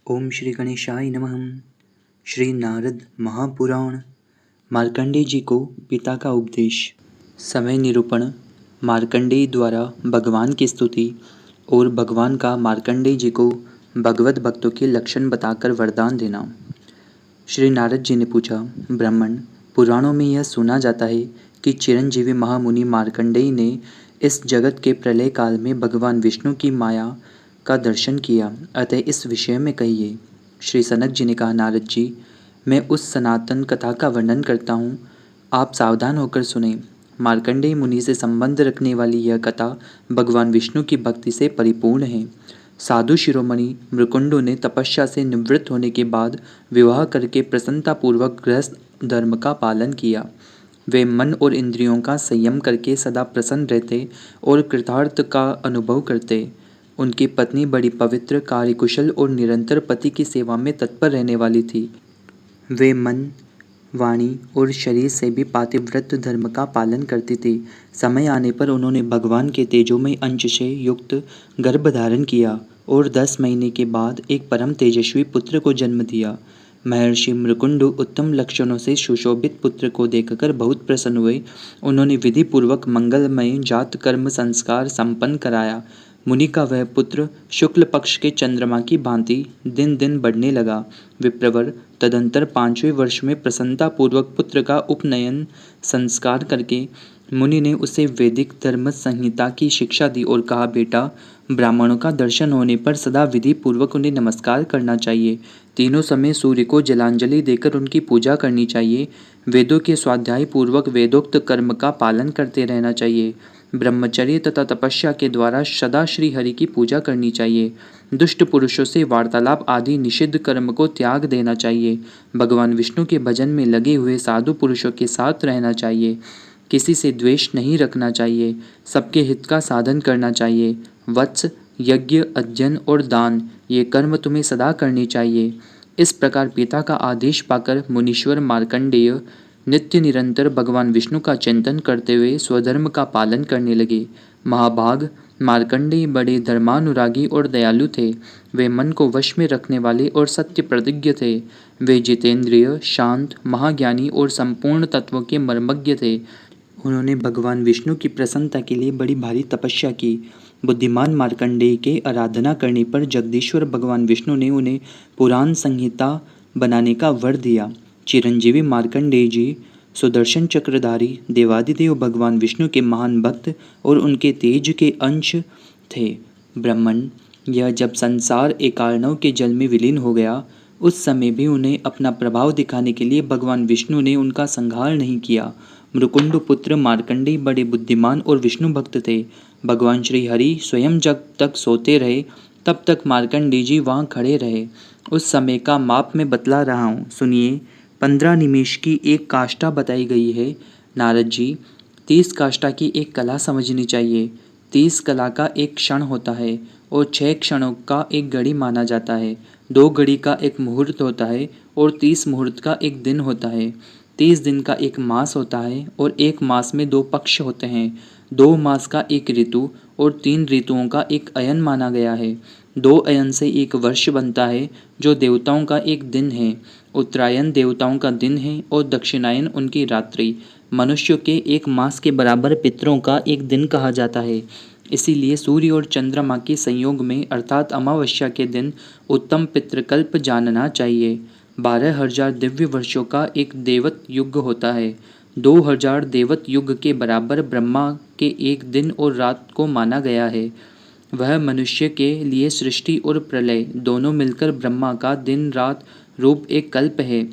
ओम श्री गणेशाय नमः। श्री नारद महापुराण। मार्कंडेय जी को पिता का उपदेश। समय निरूपण। मार्कंडेय द्वारा भगवान की स्तुति और भगवान का मार्कंडेय जी को भगवत भक्तों के लक्षण बताकर वरदान देना। श्री नारद जी ने पूछा, ब्राह्मण, पुराणों में यह सुना जाता है कि चिरंजीवी महामुनि मार्कंडेय ने इस जगत के प्रलय काल में भगवान विष्णु की माया का दर्शन किया, अतः इस विषय में कहिए। श्री सनक जी ने कहा, नारद जी, मैं उस सनातन कथा का वर्णन करता हूँ, आप सावधान होकर सुने। मार्कंडेय मुनि से संबंध रखने वाली यह कथा भगवान विष्णु की भक्ति से परिपूर्ण है। साधु शिरोमणि मृकुंडु ने तपस्या से निवृत्त होने के बाद विवाह करके प्रसन्नतापूर्वक गृहस्थ धर्म का पालन किया। वे मन और इंद्रियों का संयम करके सदा प्रसन्न रहते और कृतार्थ का अनुभव करते। उनकी पत्नी बड़ी पवित्र, कार्यकुशल और निरंतर पति की सेवा में तत्पर रहने वाली थी। वे मन, वाणी और शरीर से भी पातिव्रत धर्म का पालन करती थी। समय आने पर उन्होंने भगवान के तेजोमय अंश से युक्त गर्भ धारण किया और 10 महीने के बाद एक परम तेजस्वी पुत्र को जन्म दिया। महर्षि मृकुंडु उत्तम लक्षणों से सुशोभित पुत्र को देखकर बहुत प्रसन्न हुए। उन्होंने विधि पूर्वक मंगलमय जात कर्म संस्कार संपन्न कराया। मुनि का वह पुत्र शुक्ल पक्ष के चंद्रमा की भांति दिन दिन बढ़ने लगा। विप्रवर तदंतर 5वें वर्ष में प्रसन्नतापूर्वक पुत्र का उपनयन संस्कार करके मुनि ने उसे वैदिक धर्म संहिता की शिक्षा दी और कहा, बेटा, ब्राह्मणों का दर्शन होने पर सदा विधि पूर्वक उन्हें नमस्कार करना चाहिए। तीनों समय सूर्य को जलांजलि देकर उनकी पूजा करनी चाहिए। वेदों के स्वाध्याय पूर्वक वेदोक्त कर्म का पालन करते रहना चाहिए। ब्रह्मचर्य तथा तपस्या के द्वारा सदा श्री हरि की पूजा करनी चाहिए। दुष्ट पुरुषों से वार्तालाप आदि निषिद्ध कर्म को त्याग देना चाहिए। भगवान विष्णु के भजन में लगे हुए साधु पुरुषों के साथ रहना चाहिए। किसी से द्वेष नहीं रखना चाहिए। सबके हित का साधन करना चाहिए। वत्स, यज्ञ, अध्ययन और दान, ये कर्म तुम्हें सदा करनी चाहिए। इस प्रकार पिता का आदेश पाकर मुनीश्वर मार्कंडेय नित्य निरंतर भगवान विष्णु का चिंतन करते हुए स्वधर्म का पालन करने लगे। महाभाग मार्कंडेय बड़े धर्मानुरागी और दयालु थे। वे मन को वश में रखने वाले और सत्य प्रतिज्ञ थे। वे जितेंद्रिय, शांत, महाज्ञानी और संपूर्ण तत्वों के मर्मज्ञ थे। उन्होंने भगवान विष्णु की प्रसन्नता के लिए बड़ी भारी तपस्या की। बुद्धिमान मार्कंडेय के आराधना करने पर जगदीश्वर भगवान विष्णु ने उन्हें पुराण संहिता बनाने का वर दिया। चिरंजीवी मार्कंडेय जी सुदर्शन चक्रधारी देवादिदेव भगवान विष्णु के महान भक्त और उनके तेज के अंश थे। ब्राह्मण, यह जब संसार एकार्णव के जल में विलीन हो गया, उस समय भी उन्हें अपना प्रभाव दिखाने के लिए भगवान विष्णु ने उनका संहार नहीं किया। मृकुंड पुत्र मार्कंडेय बड़े बुद्धिमान और विष्णु भक्त थे। भगवान श्री हरि स्वयं जब तक सोते रहे तब तक मार्कंडेय जी वहाँ खड़े रहे। उस समय का माप में बतला रहा हूँ, सुनिए। 15 निमेष की एक काष्ठा बताई गई है। नारद जी, 30 काष्ठा की एक कला समझनी चाहिए। 30 कला का एक क्षण होता है और 6 क्षणों का एक घड़ी माना जाता है। 2 घड़ी का एक मुहूर्त होता है और 30 मुहूर्त का एक दिन होता है। 30 दिन का एक मास होता है और एक मास में 2 पक्ष होते हैं। 2 मास का एक ऋतु और 3 ऋतुओं का एक अयन माना गया है। 2 अयन से एक वर्ष बनता है, जो देवताओं का एक दिन है। उत्तरायण देवताओं का दिन है और दक्षिणायन उनकी रात्रि। मनुष्यों के एक मास के बराबर पितरों का एक दिन कहा जाता है। इसीलिए सूर्य और चंद्रमा के संयोग में अर्थात अमावस्या के दिन उत्तम पितृकल्प जानना चाहिए। 12,000 दिव्य वर्षों का एक देवत युग होता है। 2,000 देवत युग के बराबर ब्रह्मा के एक दिन और रात को माना गया है। वह मनुष्य के लिए सृष्टि और प्रलय दोनों मिलकर ब्रह्मा का दिन रात रूप एक कल्प है।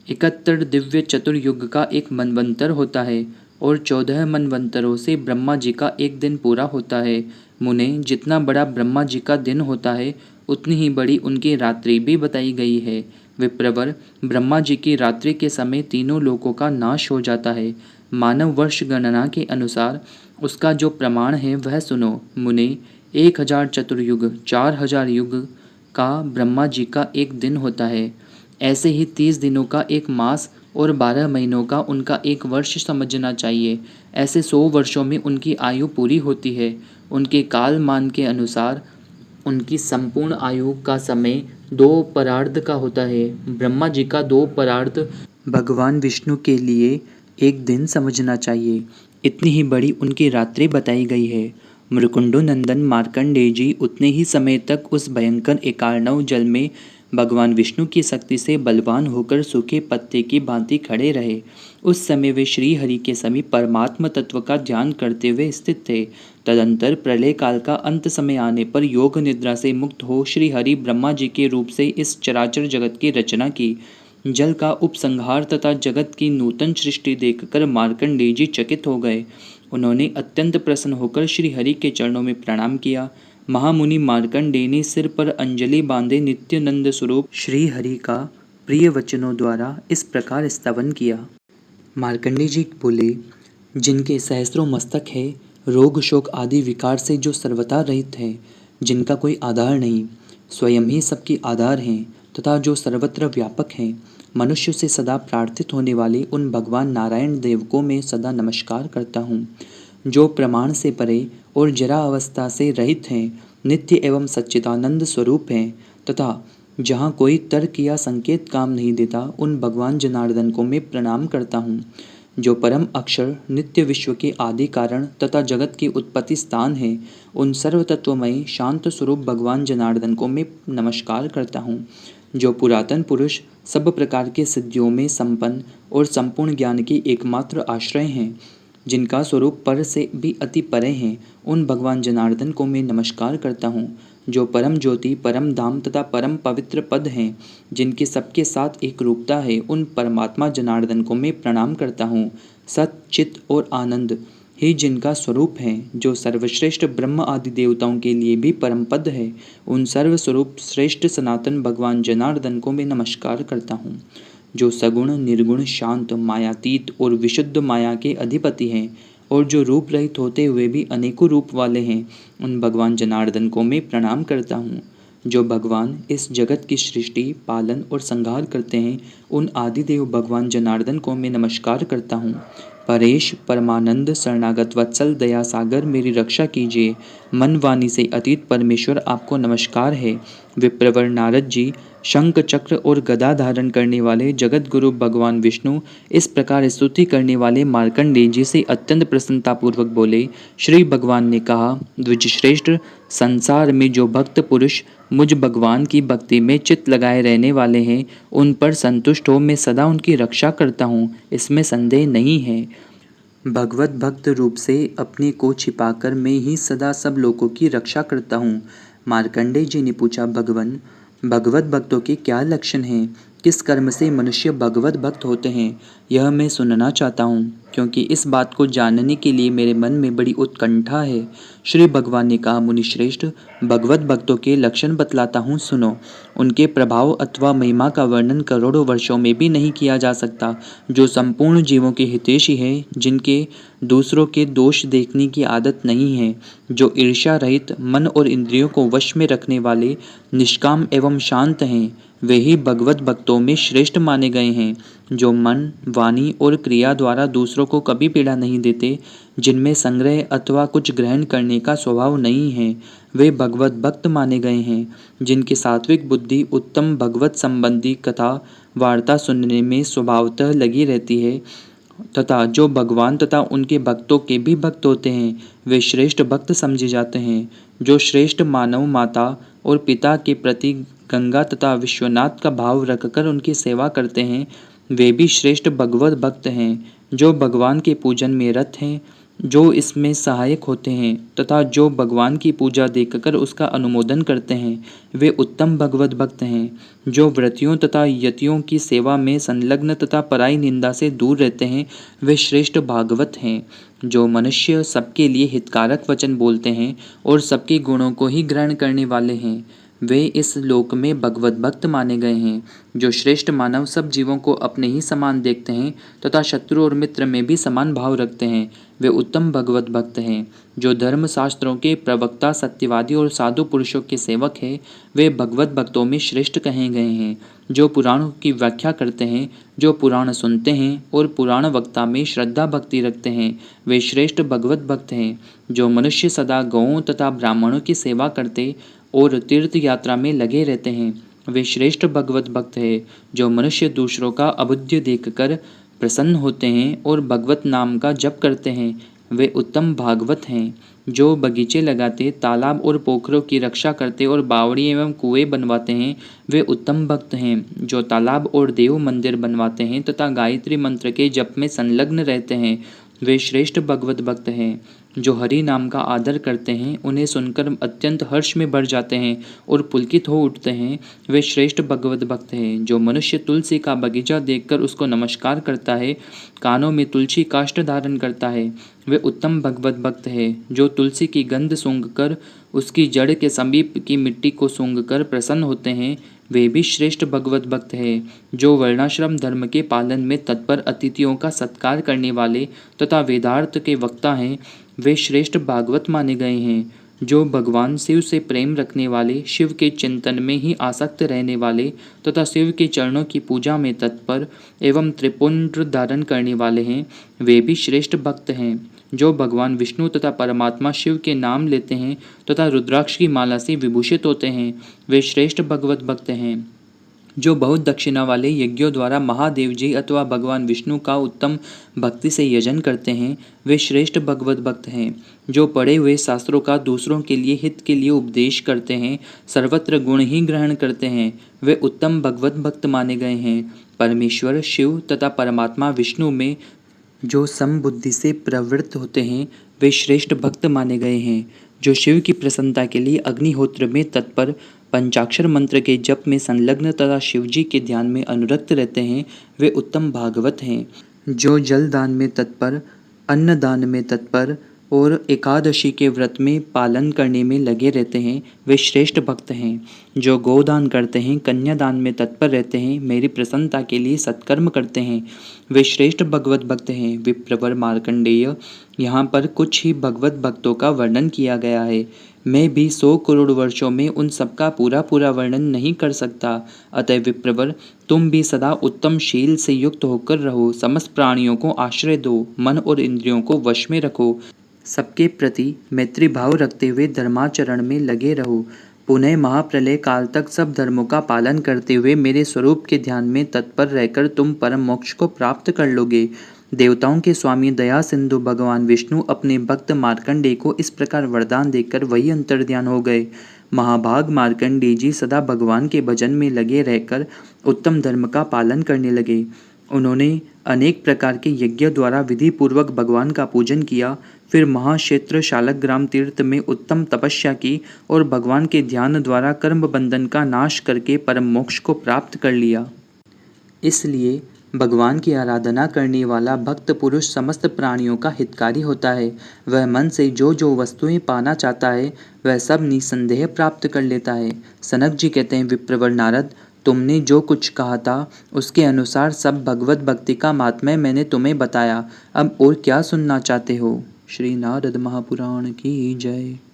71 दिव्य चतुर्युग का एक मनवंतर होता है और 14 मनवंतरों से ब्रह्मा जी का एक दिन पूरा होता है। मुने, जितना बड़ा ब्रह्मा जी का दिन होता है, उतनी ही बड़ी उनकी रात्रि भी बताई गई है। विप्रवर, ब्रह्मा जी की रात्रि के समय तीनों लोकों का नाश हो जाता है। मानव वर्ष गणना के अनुसार उसका जो प्रमाण है वह सुनो। मुने, 1000 चतुर्युग 4000 युग का ब्रह्मा जी का एक दिन होता है। ऐसे ही 30 दिनों का एक मास और 12 महीनों का उनका एक वर्ष समझना चाहिए। ऐसे 100 वर्षों में उनकी आयु पूरी होती है। उनके काल मान के अनुसार उनकी संपूर्ण आयु का समय 2 परार्ध का होता है। ब्रह्मा जी का 2 परार्ध भगवान विष्णु के लिए एक दिन समझना चाहिए, इतनी ही बड़ी उनकी रात्रि बताई गई है। मृकुंडो नंदन मार्कंडेय जी उतने ही समय तक उस भयंकर एकार्णव जल में भगवान विष्णु की शक्ति से बलवान होकर सूखे पत्ते की भांति खड़े रहे। उस समय वे श्री हरि के समीप परमात्म तत्व का ध्यान करते हुए स्थित थे। तदंतर प्रलय काल का अंत समय आने पर योग निद्रा से मुक्त हो श्री हरि ब्रह्मा जी के रूप से इस चराचर जगत की रचना की। जल का उपसंहार तथा जगत की नूतन सृष्टि देखकर मार्कंडेय जी चकित हो गए। उन्होंने अत्यंत प्रसन्न होकर श्री हरि के चरणों में प्रणाम किया। महामुनि मार्कंडेय ने सिर पर अंजलि बांधे नित्यानंद स्वरूप श्री हरि का प्रिय वचनों द्वारा इस प्रकार स्तवन किया। मार्कंडेय जी बोले, जिनके सहस्रों मस्तक है, रोग शोक आदि विकार से जो सर्वथा रहित है, जिनका कोई आधार नहीं, स्वयं ही सबके आधार हैं तथा जो सर्वत्र व्यापक हैं, मनुष्य से सदा प्रार्थित होने वाले उन भगवान नारायण देव को मैं सदा नमस्कार करता हूँ, जो प्रमाण से परे और जरा अवस्था से रहित हैं, नित्य एवं सच्चिदानंद स्वरूप हैं तथा जहाँ कोई तर्क या संकेत काम नहीं देता, उन भगवान जनार्दन को मैं प्रणाम करता हूँ। जो परम अक्षर नित्य विश्व के आदि कारण तथा जगत की उत्पत्ति स्थान है, उन सर्व तत्वमय शांत स्वरूप भगवान जनार्दन को मैं नमस्कार करता हूँ। जो पुरातन पुरुष सब प्रकार के सिद्धियों में संपन्न और संपूर्ण ज्ञान के एकमात्र आश्रय हैं, जिनका स्वरूप पर से भी अति परे हैं, उन भगवान जनार्दन को मैं नमस्कार करता हूँ। जो परम ज्योति, परम धाम तथा परम पवित्र पद हैं, जिनके सबके साथ एक रूपता है, उन परमात्मा जनार्दन को मैं प्रणाम करता हूँ। सत, चित और आनंद ही जिनका स्वरूप है, जो सर्वश्रेष्ठ ब्रह्म आदि देवताओं के लिए भी परम पद है, उन सर्वस्वरूप श्रेष्ठ सनातन भगवान जनार्दन को मैं नमस्कार करता हूँ। जो सगुण, निर्गुण, शांत, मायातीत और विशुद्ध माया के अधिपति हैं और जो रूप रहित होते हुए भी अनेकों रूप वाले हैं, उन भगवान जनार्दन को मैं प्रणाम करता हूँ। जो भगवान इस जगत की सृष्टि, पालन और संहार करते हैं, उन आदिदेव भगवान जनार्दन को मैं नमस्कार करता हूँ। परेश, परमानंद, शरणागत वत्सल, दया सागर, मेरी रक्षा कीजिए। मन वाणी से अतीत परमेश्वर आपको नमस्कार है। विप्रवर नारद जी, शंख चक्र और गदा धारण करने वाले जगत गुरु भगवान विष्णु इस प्रकार स्तुति करने वाले मार्कंडेय जी से अत्यंत प्रसन्नतापूर्वक बोले। श्री भगवान ने कहा, द्विजश्रेष्ठ, संसार में जो भक्त पुरुष मुझ भगवान की भक्ति में चित्त लगाए रहने वाले हैं, उन पर संतुष्ट हो मैं सदा उनकी रक्षा करता हूँ, इसमें संदेह नहीं है। भगवत भक्त रूप से अपने को छिपाकर मैं ही सदा सब लोगों की रक्षा करता हूँ। मार्कंडेय जी ने पूछा, भगवन, भगवत भक्तों के क्या लक्षण हैं? किस कर्म से मनुष्य भगवत भक्त होते हैं? यह मैं सुनना चाहता हूँ, क्योंकि इस बात को जानने के लिए मेरे मन में बड़ी उत्कंठा है। श्री भगवान ने कहा, मुनिश्रेष्ठ, भगवत भक्तों के लक्षण बतलाता हूँ, सुनो। उनके प्रभाव अथवा महिमा का वर्णन करोड़ों वर्षों में भी नहीं किया जा सकता। जो संपूर्ण जीवों के हितैषी हैं, जिनके दूसरों के दोष देखने की आदत नहीं है, जो ईर्ष्या रहित, मन और इंद्रियों को वश में रखने वाले, निष्काम एवं शांत हैं, वे ही भगवत भक्तों में श्रेष्ठ माने गए हैं। जो मन, वाणी और क्रिया द्वारा दूसरों को कभी पीड़ा नहीं देते, जिनमें संग्रह अथवा कुछ ग्रहण करने का स्वभाव नहीं है, वे भगवत भक्त माने गए हैं। जिनकी सात्विक बुद्धि उत्तम भगवत संबंधी कथा वार्ता सुनने में स्वभावतः लगी रहती है तथा जो भगवान तथा उनके भक्तों के भी भक्त होते हैं, वे श्रेष्ठ भक्त समझे जाते हैं। जो श्रेष्ठ मानव माता और पिता के प्रति गंगा तथा विश्वनाथ का भाव रखकर उनकी सेवा करते हैं, वे भी श्रेष्ठ भगवत भक्त हैं। जो भगवान के पूजन में रत हैं, जो इसमें सहायक होते हैं तथा जो भगवान की पूजा देखकर उसका अनुमोदन करते हैं, वे उत्तम भगवत भक्त हैं। जो व्रतियों तथा यतियों की सेवा में संलग्न तथा पराई निंदा से दूर रहते हैं, वे श्रेष्ठ भागवत हैं। जो मनुष्य सबके लिए हितकारक वचन बोलते हैं और सबके गुणों को ही ग्रहण करने वाले हैं, वे इस लोक में भगवत भक्त माने गए हैं। जो श्रेष्ठ मानव सब जीवों को अपने ही समान देखते हैं तथा शत्रु और मित्र में भी समान भाव रखते हैं, वे उत्तम भगवत भक्त हैं। जो धर्म शास्त्रों के प्रवक्ता, सत्यवादी और साधु पुरुषों के सेवक हैं, वे भगवत भक्तों में श्रेष्ठ कहे गए हैं। जो पुराणों की व्याख्या करते हैं, जो पुराण सुनते हैं और पुराण वक्ता में श्रद्धा भक्ति रखते हैं, वे श्रेष्ठ भगवत भक्त हैं। जो मनुष्य सदा गौओं तथा ब्राह्मणों की सेवा करते और तीर्थ यात्रा में लगे रहते हैं, वे श्रेष्ठ भगवत भक्त हैं। जो मनुष्य दूसरों का अभुद्य देखकर प्रसन्न होते हैं और भगवत नाम का जप करते हैं, वे उत्तम भागवत हैं। जो बगीचे लगाते, तालाब और पोखरों की रक्षा करते और बावड़ी एवं कुएं बनवाते हैं, वे उत्तम भक्त हैं। जो तालाब और देव मंदिर बनवाते हैं तथा गायत्री मंत्र के जप में संलग्न रहते हैं, वे श्रेष्ठ भगवत भक्त हैं। जो हरि नाम का आदर करते हैं, उन्हें सुनकर अत्यंत हर्ष में भर जाते हैं और पुलकित हो उठते हैं, वे श्रेष्ठ भगवत भक्त हैं। जो मनुष्य तुलसी का बगीचा देखकर उसको नमस्कार करता है, कानों में तुलसी काष्ठ धारण करता है, वे उत्तम भगवत भक्त है। जो तुलसी की गंध सूंघकर उसकी जड़ के समीप की मिट्टी को सूंघकर प्रसन्न होते हैं, वे भी श्रेष्ठ भगवत भक्त है। जो वर्णाश्रम धर्म के पालन में तत्पर, अतिथियों का सत्कार करने वाले तथा वेदार्थ के वक्ता हैं, वे श्रेष्ठ भागवत माने गए हैं। जो भगवान शिव से प्रेम रखने वाले, शिव के चिंतन में ही आसक्त रहने वाले तथा शिव के चरणों की पूजा में तत्पर एवं त्रिपुंड धारण करने वाले हैं, वे भी श्रेष्ठ भक्त हैं। जो भगवान विष्णु तथा परमात्मा शिव के नाम लेते हैं तथा रुद्राक्ष की माला से विभूषित होते हैं, वे श्रेष्ठ भगवत भक्त हैं। जो बहुत दक्षिणा वाले यज्ञों द्वारा महादेव जी अथवा भगवान विष्णु का उत्तम भक्ति से यजन करते हैं, वे श्रेष्ठ भगवत भक्त हैं। जो पढ़े हुए शास्त्रों का दूसरों के लिए हित के लिए उपदेश करते हैं, सर्वत्र गुण ही ग्रहण करते हैं, वे उत्तम भगवत भक्त माने गए हैं। परमेश्वर शिव तथा परमात्मा विष्णु में जो समबुद्धि से प्रवृत्त होते हैं, वे श्रेष्ठ भक्त माने गए हैं। जो शिव की प्रसन्नता के लिए अग्निहोत्र में तत्पर, पंचाक्षर मंत्र के जप में संलग्न तथा शिवजी के ध्यान में अनुरक्त रहते हैं, वे उत्तम भागवत हैं। जो जल दान में तत्पर, अन्न दान में तत्पर और एकादशी के व्रत में पालन करने में लगे रहते हैं, वे श्रेष्ठ भक्त हैं। जो गोदान करते हैं, कन्यादान में तत्पर रहते हैं, मेरी प्रसन्नता के लिए सत्कर्म करते हैं, वे श्रेष्ठ भगवत भक्त हैं। विप्रवर मार्कंडेय, यहाँ पर कुछ ही भगवत भक्तों का वर्णन किया गया है। मैं भी 100 करोड़ वर्षों में उन सबका पूरा वर्णन नहीं कर सकता। अतः विप्रवर, तुम भी सदा उत्तम शील से युक्त होकर रहो। समस्त प्राणियों को आश्रय दो, मन और इंद्रियों को वश में रखो, सबके प्रति मैत्री भाव रखते हुए धर्माचरण में लगे रहो। पुनः महाप्रलय काल तक सब धर्मों का पालन करते हुए मेरे स्वरूप के ध्यान में तत्पर रहकर तुम परम मोक्ष को प्राप्त कर लोगे। देवताओं के स्वामी दया सिंधु भगवान विष्णु अपने भक्त मार्कंडेय को इस प्रकार वरदान देकर वही अंतर्ध्यान हो गए। महाभाग मार्कंडेय जी सदा भगवान के भजन में लगे रहकर उत्तम धर्म का पालन करने लगे। उन्होंने अनेक प्रकार के यज्ञ द्वारा विधि पूर्वक भगवान का पूजन किया, फिर महाक्षेत्र शालग्राम तीर्थ में उत्तम तपस्या की और भगवान के ध्यान द्वारा कर्म बंधन का नाश करके परम मोक्ष को प्राप्त कर लिया। इसलिए भगवान की आराधना करने वाला भक्त पुरुष समस्त प्राणियों का हितकारी होता है। वह मन से जो जो वस्तुएं पाना चाहता है, वह सब निसंदेह प्राप्त कर लेता है। सनक जी कहते हैं, विप्रवर नारद, तुमने जो कुछ कहा था उसके अनुसार सब भगवत भक्ति का महात्म्य मैंने तुम्हें बताया। अब और क्या सुनना चाहते हो? श्री नारद महापुराण की जय।